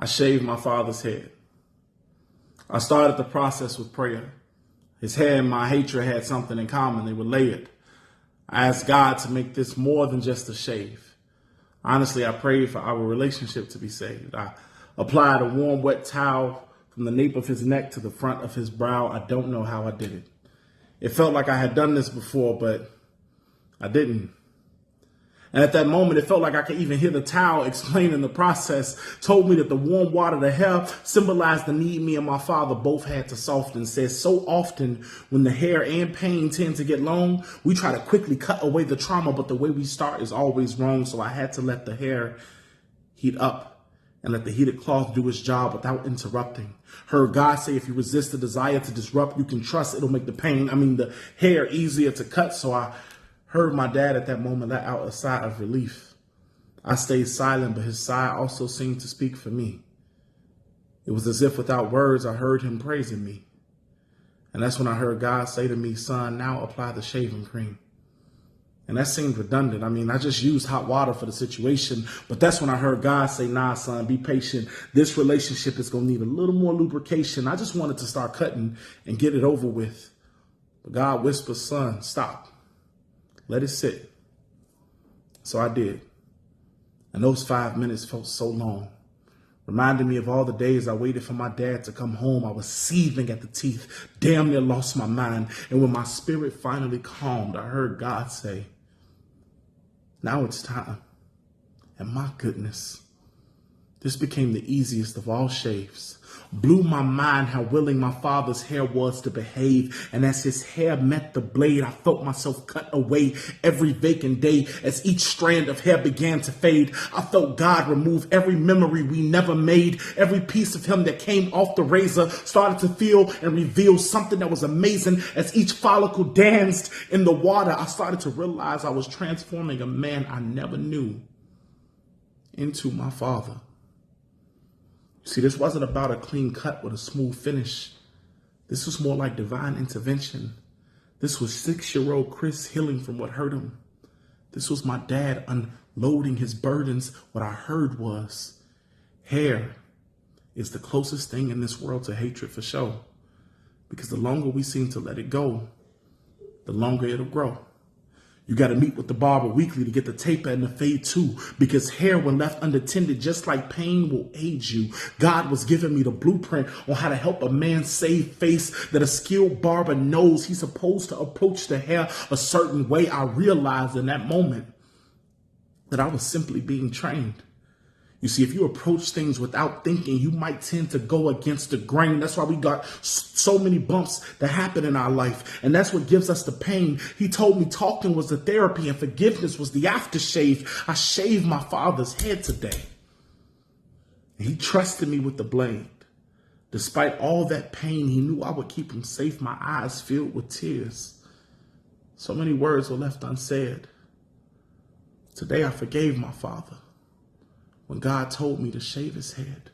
I shaved my father's head. I started the process with prayer. His hair and my hatred had something in common. They were layered. I asked God to make this more than just a shave. Honestly, I prayed for our relationship to be saved. I applied a warm, wet towel from the nape of his neck to the front of his brow. I don't know how I did it. It felt like I had done this before, but I didn't. And at that moment, it felt like I could even hear the towel explaining the process, told me that the warm water, the hair, symbolized the need me and my father both had to soften. Says so often when the hair and pain tend to get long, we try to quickly cut away the trauma, but the way we start is always wrong. So I had to let the hair heat up and let the heated cloth do its job without interrupting. Heard God say, if you resist the desire to disrupt, you can trust it'll make the hair easier to cut. So I heard my dad at that moment let out a sigh of relief. I stayed silent, but his sigh also seemed to speak for me. It was as if without words, I heard him praising me. And that's when I heard God say to me, son, now apply the shaving cream. And that seemed redundant. I just used hot water for the situation, but that's when I heard God say, nah, son, be patient. This relationship is going to need a little more lubrication. I just wanted to start cutting and get it over with. But God whispered, son, stop. Let it sit. So I did. And those 5 minutes felt so long. Reminded me of all the days I waited for my dad to come home. I was seething at the teeth, damn near lost my mind. And when my spirit finally calmed, I heard God say, now it's time. And my goodness, this became the easiest of all shaves. Blew my mind how willing my father's hair was to behave. And as his hair met the blade, I felt myself cut away every vacant day as each strand of hair began to fade. I felt God remove every memory we never made. Every piece of him that came off the razor started to feel and reveal something that was amazing. As each follicle danced in the water, I started to realize I was transforming a man I never knew into my father. See, this wasn't about a clean cut with a smooth finish. This was more like divine intervention. This was 6-year-old Chris healing from what hurt him. This was my dad unloading his burdens. What I heard was, hair is the closest thing in this world to hatred for sure. Because the longer we seem to let it go, the longer it'll grow. You got to meet with the barber weekly to get the taper and the fade too, because hair, when left unattended, just like pain, will age you. God was giving me the blueprint on how to help a man save face that a skilled barber knows he's supposed to approach the hair a certain way. I realized in that moment that I was simply being trained. You see, if you approach things without thinking, you might tend to go against the grain. That's why we got so many bumps that happen in our life. And that's what gives us the pain. He told me talking was the therapy and forgiveness was the aftershave. I shaved my father's head today. And he trusted me with the blade. Despite all that pain, he knew I would keep him safe, my eyes filled with tears. So many words were left unsaid. Today I forgave my father when God told me to shave his head.